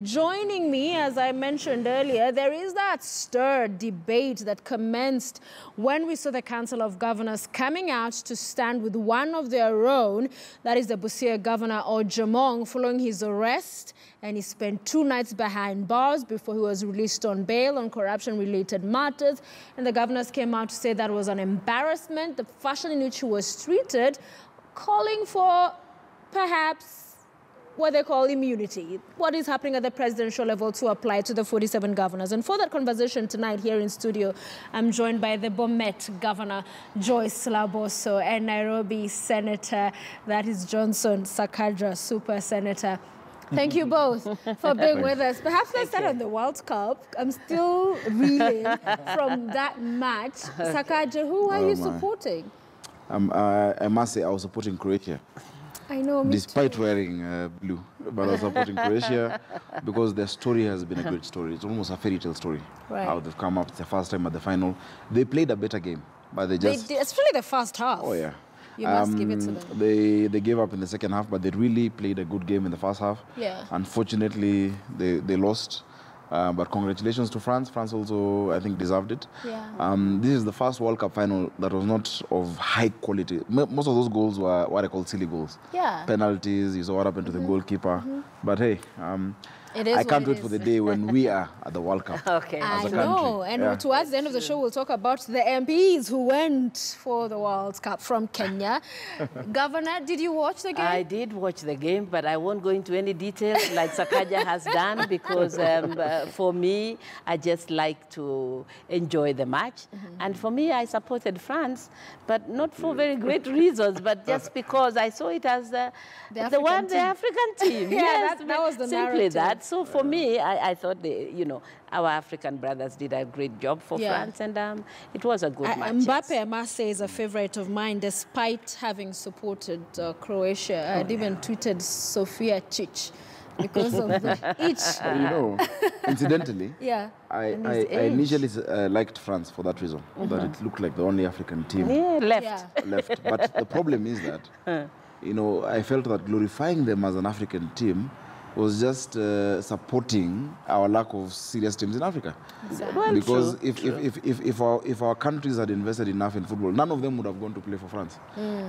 Joining me, as I mentioned earlier, there is that stirred debate that commenced when we saw the Council of Governors coming out to stand with one of their own, that is the Busia Governor Ojamong, following his arrest. And he spent 2 nights behind bars before he was released on bail on corruption-related matters. And the governors came out to say that was an embarrassment, the fashion in which he was treated, calling for perhaps what they call immunity. What is happening at the presidential level to apply to the 47 governors? And for that conversation tonight here in studio, I'm joined by the Bomet Governor, Joyce Laboso, and Nairobi Senator, that is Johnstone, Sakaja, Super Senator. Thank you both for being with us. Perhaps let's start on the World Cup. I'm still reeling from that match. Sakaja, who are you supporting? I must say I was supporting Croatia. I know, despite wearing blue, but I was supporting Croatia because their story has been a great story. It's almost a fairy tale story. Right. How they've come up, it's the first time at the final. They played a better game, but they just... especially the first half. Oh, yeah. You must give it to them. They gave up in the second half, but they really played a good game in the first half. Yeah. Unfortunately, they lost. But congratulations to France. France also, I think, deserved it. Yeah. This is the first World Cup final that was not of high quality. Most of those goals were what I call silly goals. Yeah. Penalties, you saw what happened to the goalkeeper. But hey, I can't wait for the day when we are at the World Cup. Okay. As a I know. country. And yeah. towards the end of the show, we'll talk about the MPs who went for the World Cup from Kenya. Governor, did you watch the game? I did watch the game, but I won't go into any details like Sakaja has done because for me, I just like to enjoy the match. And for me, I supported France, but not for very great reasons, but just because I saw it as the African team. Yeah, yes, that was the simply narrative. that. So for me, I thought our African brothers did a great job for France, and it was a good match. Mbappe, I must say, is a favorite of mine, despite having supported Croatia. I'd even tweeted Sofia Cic because of the itch. Incidentally, yeah. I initially liked France for that reason, that it looked like the only African team left. Yeah. left. But the problem is that, I felt that glorifying them as an African team was just supporting our lack of serious teams in Africa. Exactly. Well, because true. if our countries had invested enough in football, none of them would have gone to play for France.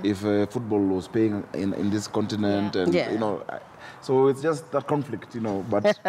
If football was paying in this continent, and so it's just that conflict, But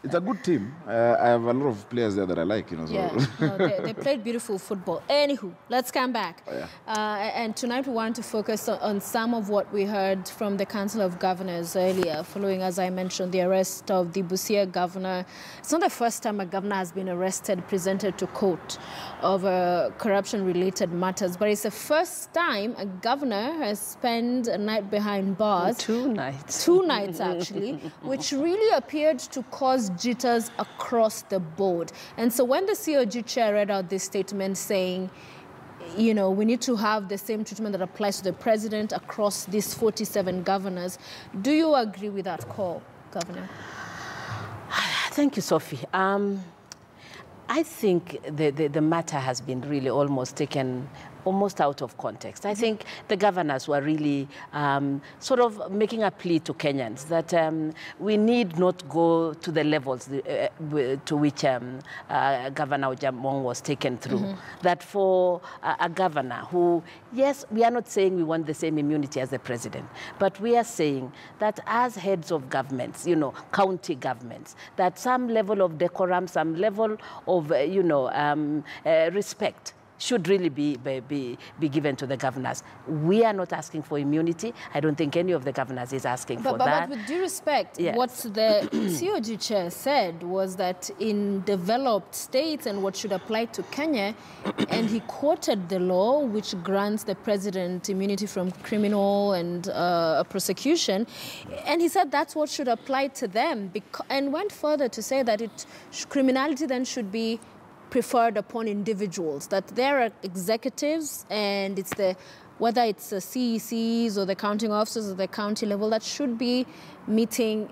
it's a good team. I have a lot of players there that I like, So. Yeah, no, they played beautiful football. Anywho, let's come back. Oh, yeah. And tonight we want to focus on some of what we heard from the Council of Governors earlier, following, as I mentioned, the arrest of the Busia governor. It's not the first time a governor has been arrested, presented to court over corruption-related matters, but it's the first time a governor has spent a night behind bars. 2 nights. 2 nights, actually, which really appeared to cause jitters across the board. And so when the COG chair read out this statement saying, we need to have the same treatment that applies to the president across these 47 governors, do you agree with that call, Governor? Thank you, Sophie. I think the matter has been really almost taken almost out of context. I think the governors were really sort of making a plea to Kenyans that we need not go to the levels to which Governor Ojamong was taken through. That for a governor who, yes, we are not saying we want the same immunity as the president, but we are saying that as heads of governments, county governments, that some level of decorum, some level of, respect should really be given to the governors. We are not asking for immunity. I don't think any of the governors is asking for that. But with due respect, what the COG chair said was that in developed states and what should apply to Kenya, and he quoted the law which grants the president immunity from criminal and prosecution, and he said that's what should apply to them, and went further to say that criminality then should be preferred upon individuals, that there are executives and whether it's the CECs or the counting officers at the county level that should be meeting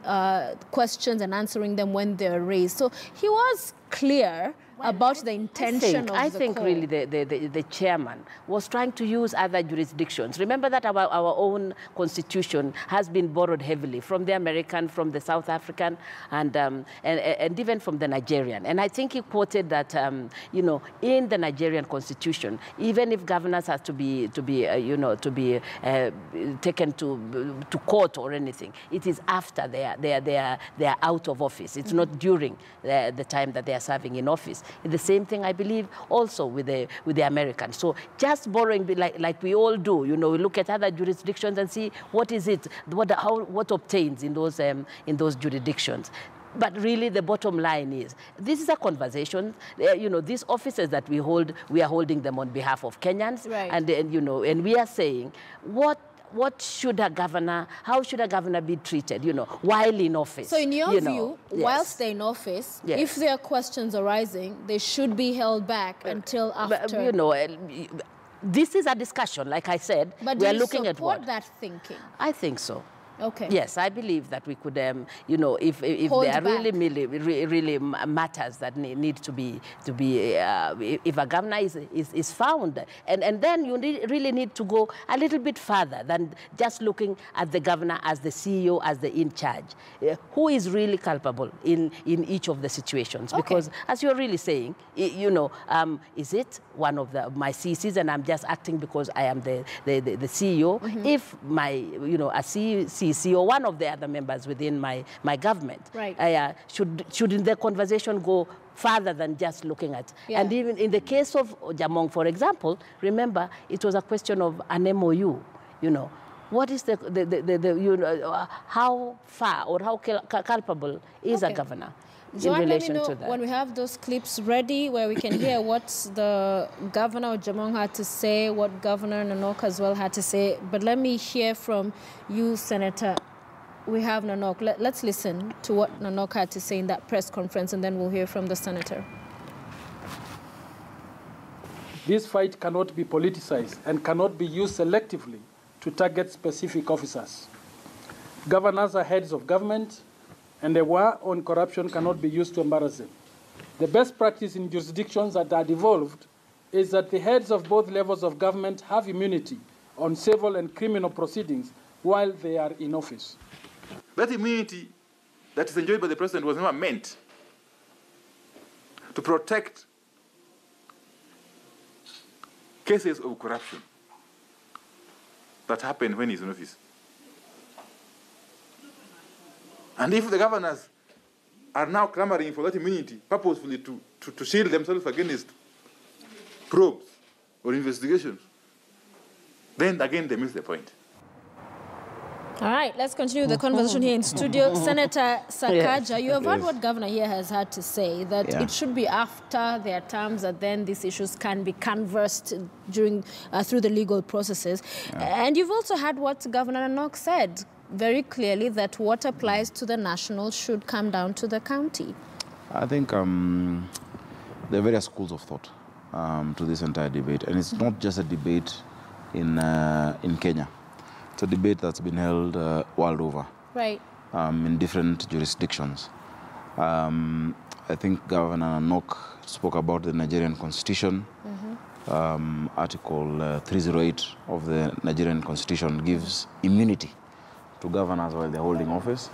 questions and answering them when they're raised. So he was clear about the intention of the I think call. really the chairman was trying to use other jurisdictions. Remember that our own constitution has been borrowed heavily from the American, from the South African, and even from the Nigerian. And I think he quoted that, you know, in the Nigerian constitution, even if governors have to be taken to court or anything, it is after they are out of office. It's not during the time that they are serving in office. The same thing, I believe, also with the Americans. So just borrowing, like we all do, you know, we look at other jurisdictions and see what is it, what obtains in those jurisdictions. But really, the bottom line is, this is a conversation. You know, these offices that we hold, we are holding them on behalf of Kenyans, right. and you know, and we are saying what should a governor, how should a governor be treated, you know, while in office? So in your view, yes. whilst they're in office, yes. if there are questions arising, they should be held back until after. But, you know, this is a discussion, like I said. But we are do you looking at support what? that thinking? I think so. Okay. Yes, I believe that we could, you know, if there are really matters that need to be, if a governor is found, and then you really need to go a little bit further than just looking at the governor as the CEO, as the in charge. Who is really culpable in each of the situations? Okay. Because as you're really saying, you know, is it one of my CCs and I'm just acting because I am the CEO? Mm-hmm. If my, you know, a CC or one of the other members within my government, right. Should the conversation go further than just looking at. Yeah. And even in the case of Jamong, for example, remember, it was a question of an MOU, you know. What is you know, how far or how culpable is a governor? Joanne, let me know when we have those clips ready where we can hear what the governor of Jamong had to say, what Governor Nanok as well had to say. But let me hear from you, Senator. We have Nanok. Let's listen to what Nanok had to say in that press conference, and then we'll hear from the senator. This fight cannot be politicized and cannot be used selectively to target specific officers. Governors are heads of government, and the war on corruption cannot be used to embarrass them. The best practice in jurisdictions that are devolved is that the heads of both levels of government have immunity on civil and criminal proceedings while they are in office. That immunity that is enjoyed by the president was never meant to protect cases of corruption that happen when he's in office. And if the governors are now clamoring for that immunity purposefully to shield themselves against probes or investigations, then again they miss the point. All right, let's continue the conversation here in studio. Senator Sakaja, you have heard what Governor here has had to say, that it should be after their terms that then these issues can be canvassed during through the legal processes. And you've also had what Governor Nanok said very clearly, that what applies to the national should come down to the county. I think there are various schools of thought to this entire debate, and it's not just a debate in Kenya. It's a debate that's been held world over, right? In different jurisdictions. I think Governor Nanok spoke about the Nigerian Constitution. Article 308 of the Nigerian Constitution gives immunity to governors while they're holding office.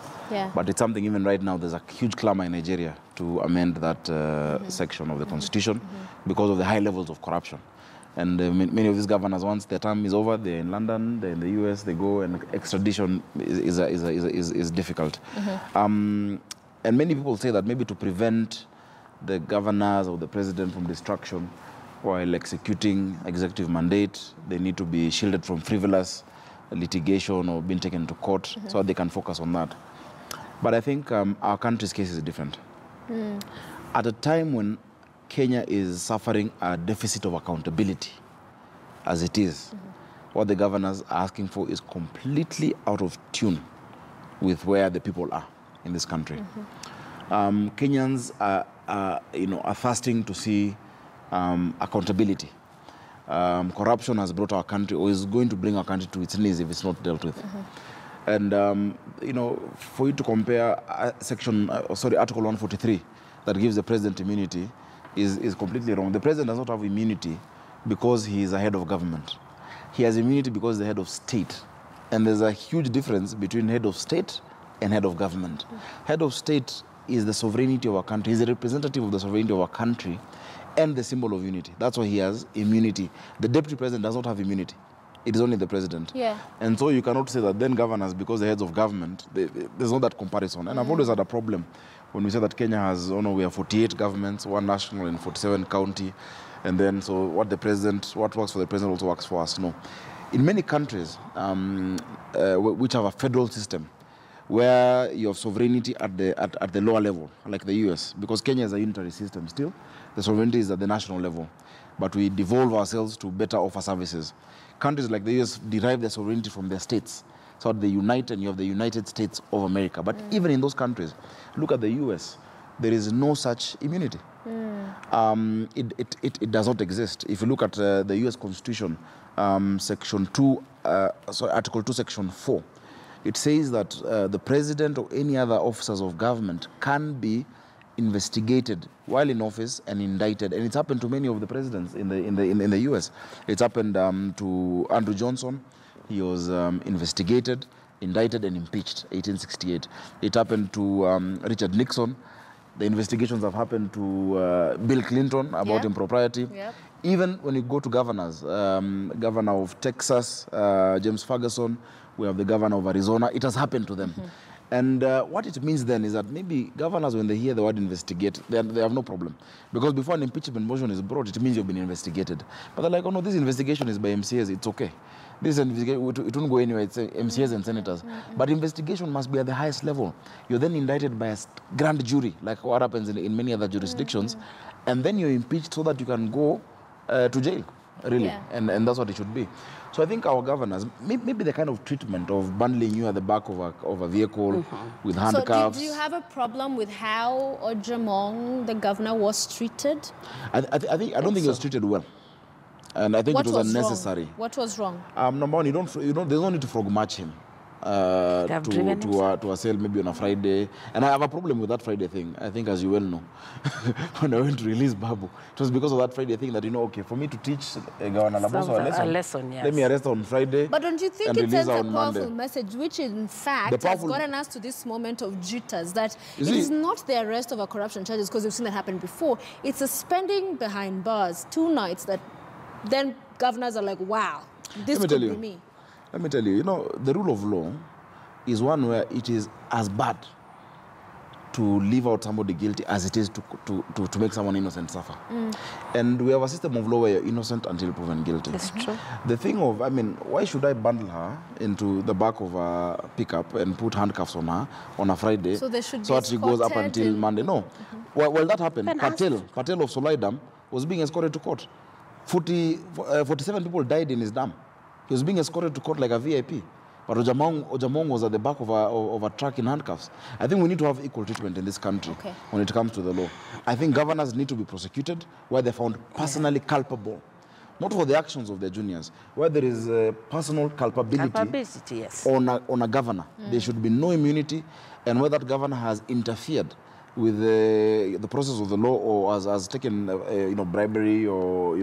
But it's something even right now, there's a huge clamor in Nigeria to amend that section of the Constitution because of the high levels of corruption. And many of these governors, once their term is over, they're in London, they're in the US, they go, and extradition is difficult. And many people say that maybe to prevent the governors or the president from distraction while executing executive mandate, they need to be shielded from frivolous litigation or being taken to court so that they can focus on that. But I think our country's case is different. At a time when Kenya is suffering a deficit of accountability, as it is, what the governors are asking for is completely out of tune with where the people are in this country. Kenyans are thirsting to see accountability. Corruption has brought our country, or is going to bring our country to its knees if it's not dealt with. And for you to compare Article 143 that gives the president immunity is completely wrong. The president does not have immunity because he is a head of government. He has immunity because he's the head of state. And there's a huge difference between head of state and head of government. Head of state is the sovereignty of our country. He's a representative of the sovereignty of our country and the symbol of unity. That's why he has immunity. The deputy president does not have immunity. It is only the president. Yeah. And so you cannot say that then governors, because they're heads of government, there's not that comparison. And I've always had a problem when we say that Kenya has, we have 48 governments, 1 national and 47 county. And then, so what works for the president also works for us. No. In many countries, which have a federal system, where you have sovereignty at the lower level, like the US, because Kenya is a unitary system still, the sovereignty is at the national level, but we devolve ourselves to better offer services. Countries like the US derive their sovereignty from their states, so they unite and you have the United States of America. But even in those countries, look at the US, there is no such immunity. It does not exist. If you look at the US Constitution, Section 2, Article 2, Section 4, it says that the president or any other officers of government can be investigated while in office and indicted, and it's happened to many of the presidents in the US. It's happened to Andrew Johnstone. He was investigated, indicted, and impeached. 1868. It happened to Richard Nixon. The investigations have happened to Bill Clinton about impropriety. Yep. Even when you go to governors, governor of Texas, James Ferguson, we have the governor of Arizona, it has happened to them. And what it means then is that maybe governors, when they hear the word investigate, they have no problem. Because before an impeachment motion is brought, it means you've been investigated. But they're like, oh no, this investigation is by MCAs, it's okay. This investigation, it won't go anywhere, it's MCAs and senators. But investigation must be at the highest level. You're then indicted by a grand jury, like what happens in many other jurisdictions, and then you're impeached so that you can go to jail, really. And that's what it should be. So I think our governors, maybe the kind of treatment of bundling you at the back of a vehicle with handcuffs. So do you have a problem with how Ojamong, the governor, was treated? I don't think he was treated well. And I think it was unnecessary. Wrong? What was wrong? Number one, there's no need to frog match him. To a sale maybe on a Friday. And I have a problem with that Friday thing, I think, as you well know. When I went to release Babu, it was because of that Friday thing that, okay, for me to teach Governor Laboso a lesson, yes. Let me arrest on Friday. But don't you think it sends a powerful message, which in fact has gotten us to this moment of jitters, that it is not the arrest of a corruption charges, because we've seen that happen before. It's a spending behind bars, 2 nights, that then governors are like, wow, this could be me. Let me tell you, the rule of law is one where it is as bad to leave out somebody guilty as it is to make someone innocent suffer. And we have a system of law where you're innocent until proven guilty. That's true. The thing of, why should I bundle her into the back of a pickup and put handcuffs on her on a Friday so that she goes up until Monday? No. Well, that happened. Patel of Solaidam was being escorted to court. 47 people died in his dam. He was being escorted to court like a VIP. But Ojamong was at the back of a truck in handcuffs. I think we need to have equal treatment in this country when it comes to the law. I think governors need to be prosecuted where they're found personally culpable. Not for the actions of their juniors. Where there is personal culpability yes. on a governor. There should be no immunity. And where that governor has interfered with the process of the law or has taken bribery or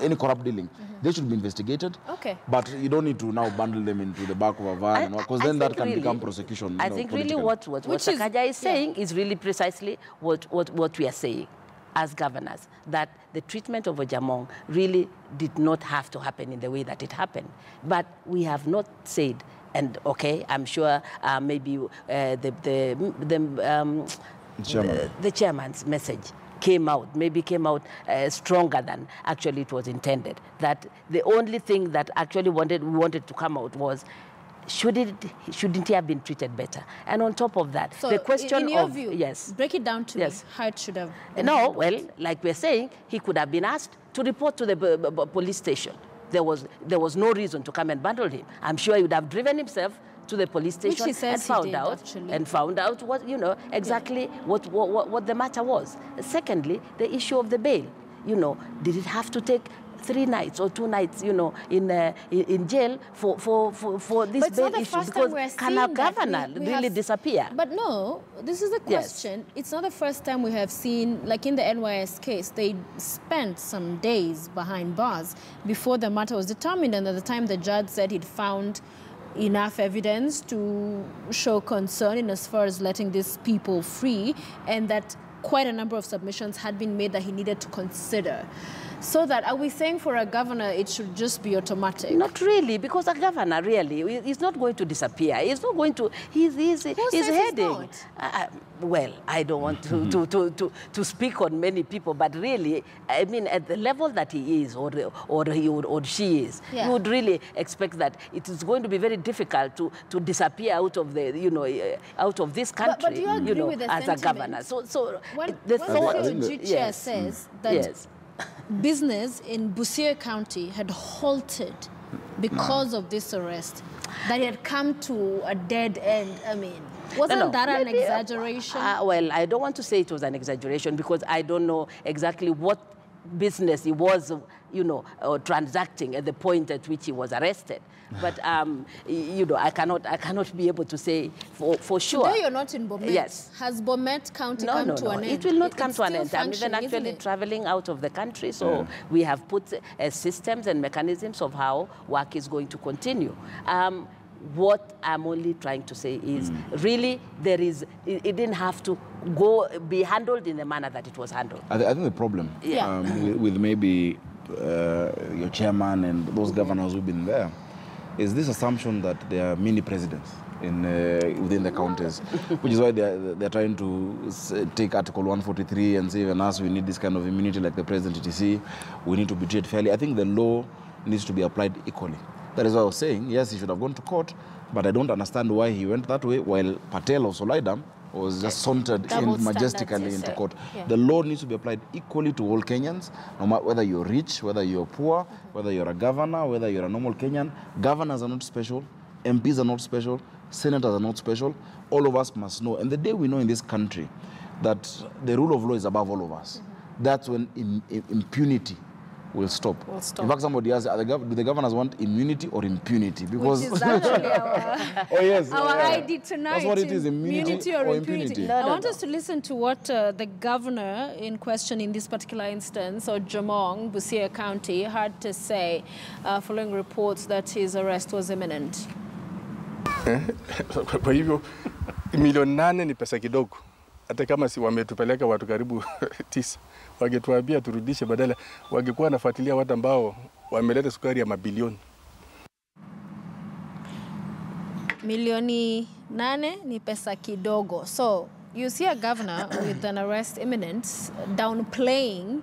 any corrupt dealing, they should be investigated. But you don't need to now bundle them into the back of a van, because then that can become prosecution. I think really what Sakaja is saying is really precisely what we are saying as governors, that the treatment of Ojamong really did not have to happen in the way that it happened. But we have not said, and I'm sure maybe the chairman's message came out stronger than actually it was intended. That the only thing that actually we wanted to come out was, shouldn't he have been treated better? And on top of that, so the question in your view, break it down to me, how it should have been. No, well, like we're saying, he could have been asked to report to the police station. There was no reason to come and bundle him. I'm sure he would have driven himself to the police station and found out what exactly what the matter was. Secondly, the issue of the bail. Did it have to take 3 nights or 2 nights, you know, in jail for this bail issue, because can a governor really disappear? But no, this is the question. Yes. It's not the first time we have seen, like in the NYS case, they spent some days behind bars before the matter was determined, and at the time the judge said he'd found enough evidence to show concern in as far as letting these people free, and that quite a number of submissions had been made that he needed to consider. So that, are we saying for a governor it should just be automatic? Not really, because a governor really is not going to disappear. He's not going to, he's heading. Well, I don't want to speak on many people, but really, I mean, at the level that he is, or she is, you would really expect that it is going to be very difficult to disappear out of the, you know, out of this country, but do you agree with the as sentiment? A governor. So when the thought, Chair says that business in Busia County had halted because of this arrest, that it had come to a dead end. I mean, wasn't that an exaggeration? Well, I don't want to say it was an exaggeration, because I don't know exactly what business he was, you know, transacting at the point at which he was arrested. But you know, I cannot be able to say for sure. Today you're not in Bomet. Yes. Has Bomet County come to an end? It will not come to an end. I'm even actually traveling out of the country, so we have put systems and mechanisms of how work is going to continue. What I'm only trying to say is, really, it didn't have to be handled in the manner that it was handled. I think the problem with maybe your chairman and those governors who've been there is this assumption that there are mini presidents within the counties, which is why they're trying to take Article 143 and say, even us, we need this kind of immunity like the president, etc. We need to be treated fairly. I think the law needs to be applied equally. That is why I was saying, yes, he should have gone to court, but I don't understand why he went that way, while Patel of Solaidam was just sauntered in majestically into court. The law needs to be applied equally to all Kenyans, no matter whether you're rich, whether you're poor, whether you're a governor, whether you're a normal Kenyan. Governors are not special, MPs are not special, senators are not special. All of us must know. And the day we know in this country that the rule of law is above all of us, that's when impunity will stop. In fact, somebody asked, do the governors want immunity or impunity? Because which is actually our ID tonight. That's what it is, immunity or impunity. I want us to listen to what the governor in question in this particular instance, or Jamong, Busia County, had to say following reports that his arrest was imminent. Kwa hivyo, 8 milioni ni pesa kidogo. Hata kama si wametupeleka watu karibu 9, wangetuambia turudishe, badala wangekuwa wanafuatilia watu ambao wameleta sukari ya mabilioni. Milioni 8 ni pesa kidogo. So you see a governor with an arrest imminent downplaying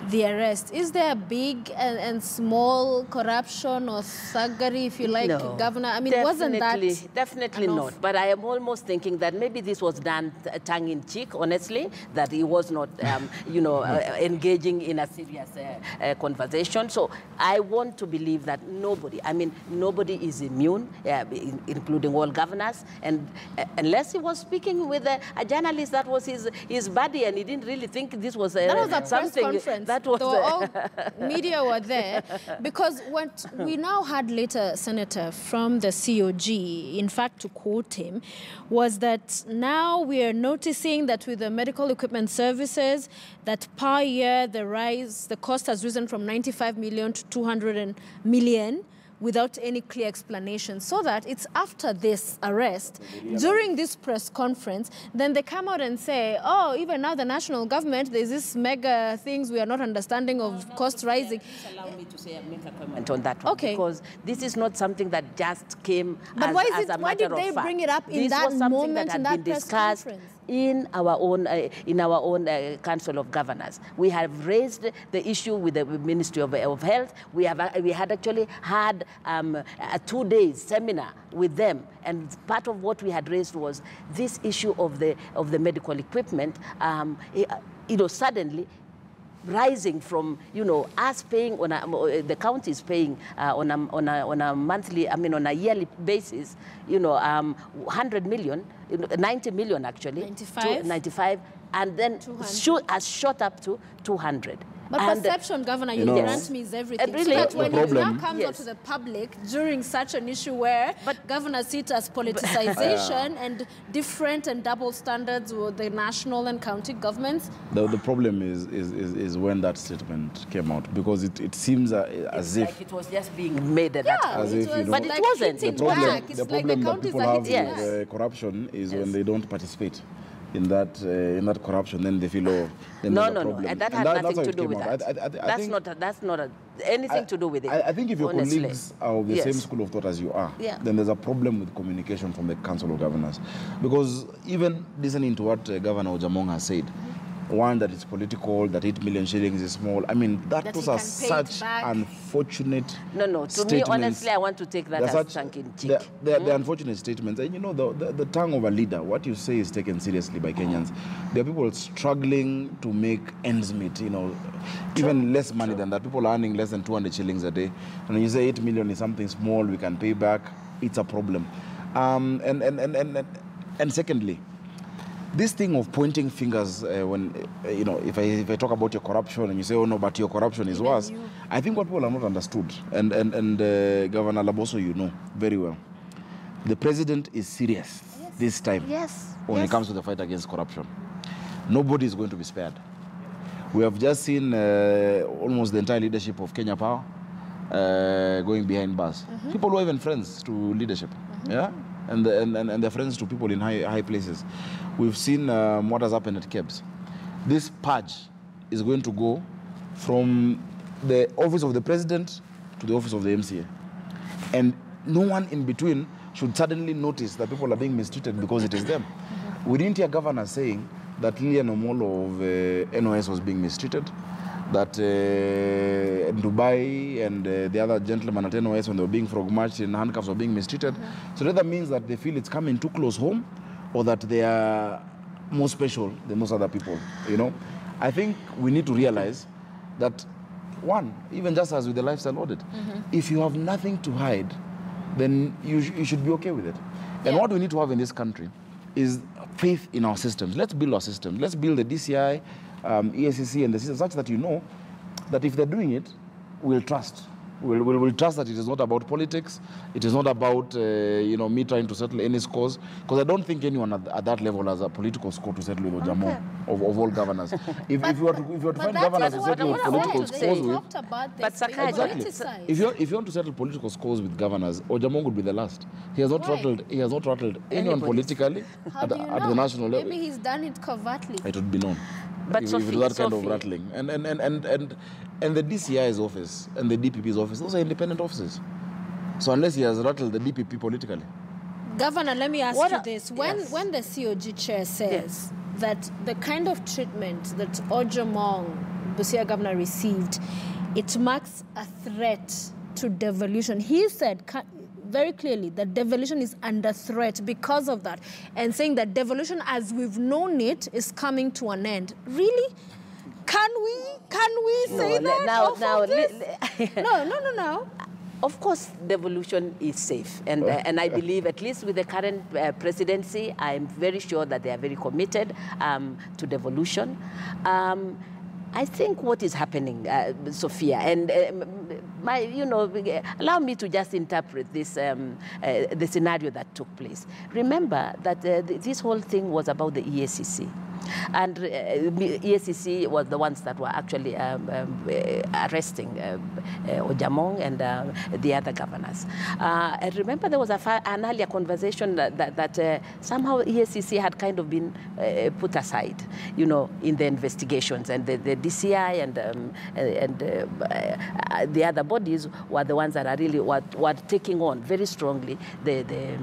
the arrest. Is there a big and small corruption or thuggery, if you like, governor? I mean, wasn't that definitely enough? Not. But I am almost thinking that maybe this was done tongue-in-cheek, honestly, that he was not, you know, engaging in a serious conversation. So I want to believe that nobody is immune, including all governors. And unless he was speaking with a journalist that was his buddy, and he didn't really think this was that was a something. Press conference. That was all media were there, because what we now had later, Senator, from the COG, in fact, to quote him, was that now we are noticing that with the medical equipment services, that per year the cost has risen from 95 million to 200 million. Without any clear explanation, so that it's after this arrest, during this press conference, then they come out and say, oh, even now the national government, there's this mega things we are not understanding of cost rising. Please allow me to make a comment on that one, because this is not something that just came as a matter of fact. Why did they bring it up in that moment, in that press conference? In our own Council of Governors. We have raised the issue with the Ministry of Health. We had actually had a 2-day seminar with them, and part of what we had raised was this issue of the medical equipment. You know, suddenly rising from, you know, us paying the county is paying on a monthly, on a yearly basis, you know, 100 million, 90 million actually, 95, 95, and then has shot up to 200. But perception, Governor, you grant me, is everything. Really, so that when it now comes yes. out to the public during such an issue where governors see it as politicization and different and double standards with the national and county governments. The problem is when that statement came out, because it seems as if like it was just being made at that point. As if, you know, but it wasn't. The problem that people have with corruption is when they don't participate in that corruption, then they feel, oh, then no, there's a no, problem. and that has nothing to do with that. That's not anything to do with it. I think if your honestly. colleagues are of the same school of thought as you are, then there's a problem with communication from the Council of Governors. Because even listening to what Governor Ojamong has said, one, that it's political, that 8 million shillings is small. I mean, those are such unfortunate statements. To me, honestly, I want to take that as chunking cheek. They're unfortunate statements. And you know, the tongue of a leader, what you say is taken seriously by Kenyans. There are people struggling to make ends meet, you know, even less money than that. People are earning less than 200 shillings a day. And when you say 8 million is something small, we can pay back, it's a problem. And secondly, this thing of pointing fingers when, you know, if I talk about your corruption and you say, oh no, but your corruption is worse, I think what people have not understood, and Governor Laboso, you know very well, the president is serious this time when it comes to the fight against corruption. Nobody is going to be spared. We have just seen almost the entire leadership of Kenya Power going behind bars. People who are even friends to leadership, and they're friends to people in high places. We've seen what has happened at KEBS. This purge is going to go from the office of the president to the office of the MCA. And no one in between should suddenly notice that people are being mistreated because it is them. We didn't hear governors saying that Lilian Omolo of NOS was being mistreated, that Dubai and the other gentlemen at NOS, when they were being frog-marched in handcuffs, were being mistreated. So that means that they feel it's coming too close home, or that they are more special than most other people, you know. I think we need to realize that, one, even just as with the lifestyle audit, if you have nothing to hide, then you should be okay with it. And what we need to have in this country is faith in our systems. Let's build our systems. Let's build the DCI, ESCC, and the system such that you know that if they're doing it, we'll trust. We'll trust that it is not about politics. It is not about you know, me trying to settle any scores, because I don't think anyone at that level has a political score to settle with Ojamong of all governors. If you were to find governors to settle with political scores with, but Sakaja, if you want to settle political scores with governors, Ojamong would be the last. He has not rattled anyone politically at the national level. Maybe he's done it covertly. It would be known. But if that kind of rattling. And the DCI's office and the DPP's office, those are independent offices. So unless he has rattled the DPP politically. Governor, let me ask you this. When the COG chair says that the kind of treatment that Ojamong, Busia governor, received, it marks a threat to devolution. He said very clearly that devolution is under threat because of that, and saying that devolution as we've known it is coming to an end. Really? Can we say that? No. Of course, devolution is safe, and I believe, at least with the current presidency, I'm very sure that they are very committed to devolution. I think what is happening, Sophia, and allow me to just interpret this the scenario that took place. Remember that this whole thing was about the ESCC. And ESCC was the ones that were actually arresting Ojamong and the other governors. And remember, there was an earlier conversation that somehow ESCC had kind of been put aside, you know, in the investigations, and the DCI and the other bodies were the ones that are really were taking on very strongly the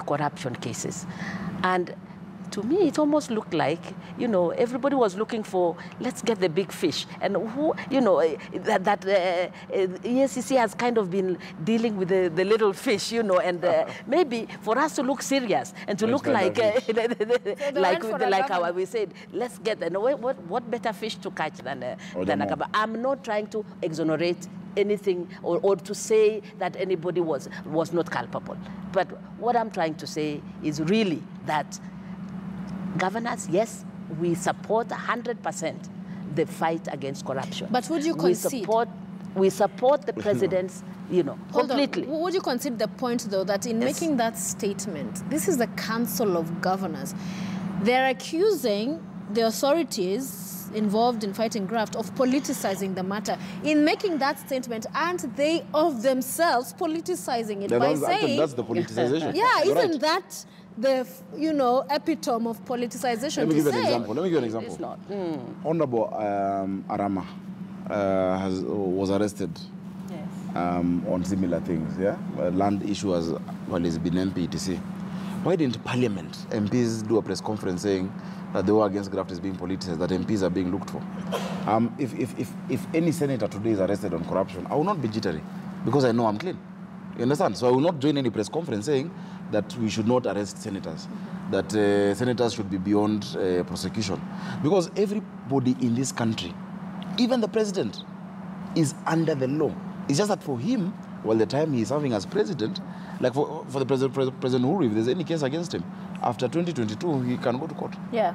corruption cases. And to me, it almost looked like, you know, everybody was looking for, let's get the big fish. And who, you know, that ESCC has kind of been dealing with the little fish, you know, and maybe for us to look serious and to look like, like how we said, let's get, what better fish to catch than a gaba. I'm not trying to exonerate anything or to say that anybody was not culpable. But what I'm trying to say is really that governors, yes, we support 100% the fight against corruption. But would you concede? We support the president's, completely. Would you concede the point, though, that in making that statement, this is the Council of Governors, they're accusing the authorities involved in fighting graft of politicizing the matter. In making that statement, aren't they of themselves politicizing it by saying... That's the politicization. Yeah, isn't that the, epitome of politicization? Let me give you an example. It's not. Honorable Arama was arrested on similar things, land issue as well. He's been MP, etc. Why didn't Parliament, MPs, do a press conference saying that the war against graft is being politicized, that MPs are being looked for? If any senator today is arrested on corruption, I will not be jittery because I know I'm clean. You understand? So I will not join any press conference saying that we should not arrest senators, that senators should be beyond prosecution. Because everybody in this country, even the president, is under the law. It's just that for him, while the time he's serving as president, like for the President Uhuru, if there's any case against him, after 2022, he can go to court. Yeah.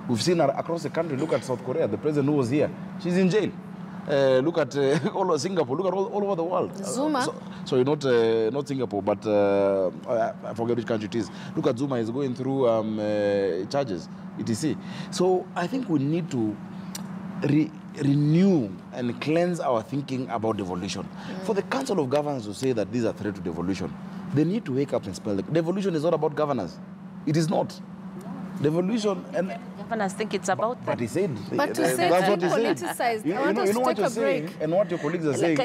We've seen across the country. Look at South Korea. The president who was here, she's in jail. Look at all of Singapore. Look at all over the world. Zuma. Sorry, not Singapore, but I forget which country it is. Look at Zuma. He's going through charges, etc. So I think we need to renew and cleanse our thinking about devolution. For the Council of Governors to say that these are threat to devolution, they need to wake up and spell it. Devolution is not about governors. It is not. Devolution and governors think it's about them. But he said, but to say that's what politicized, you know what you're saying, and what your colleagues are saying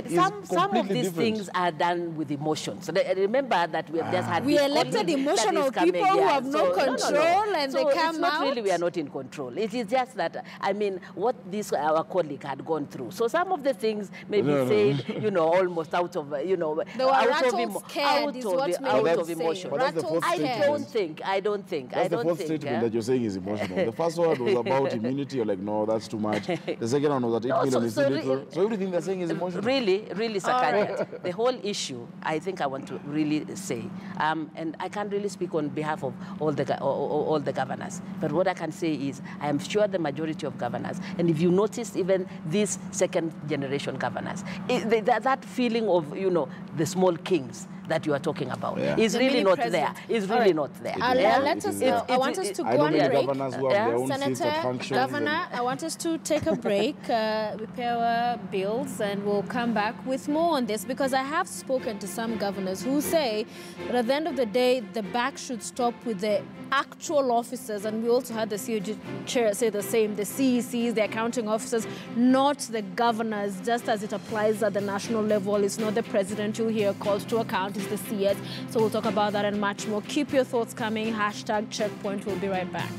some of these things are done with emotions. So remember that we have just had. We elected emotional people who have no control, and they come out. out. Really, we are not in control. It is just that what our colleague had gone through. So some of the things maybe said, almost out of they were scared. Out of emotion. I don't think. That's the first statement that you're saying is emotional. The first one was about immunity. You're like, no, that's too much. The second one was that 8 million is illegal. So everything they're saying is emotional. Really, Sakaja. The whole issue, I think I want to really say, and I can't really speak on behalf of all the governors, but what I can say is I am sure the majority of governors, and if you notice even these second-generation governors, that feeling of, the small kings that you are talking about is really not there. It's really not there. I want us to go on a break. Governor, I want us to take a break, we pay our bills, and we'll come back with more on this, because I have spoken to some governors who say that at the end of the day, the buck should stop with the actual officers, and we also had the COG chair say the same, the CECs, the accounting officers, not the governors, just as it applies at the national level. It's not the president who here calls to account, it's the CS. So we'll talk about that and much more. Keep your thoughts coming. #Checkpoint. We'll be right back.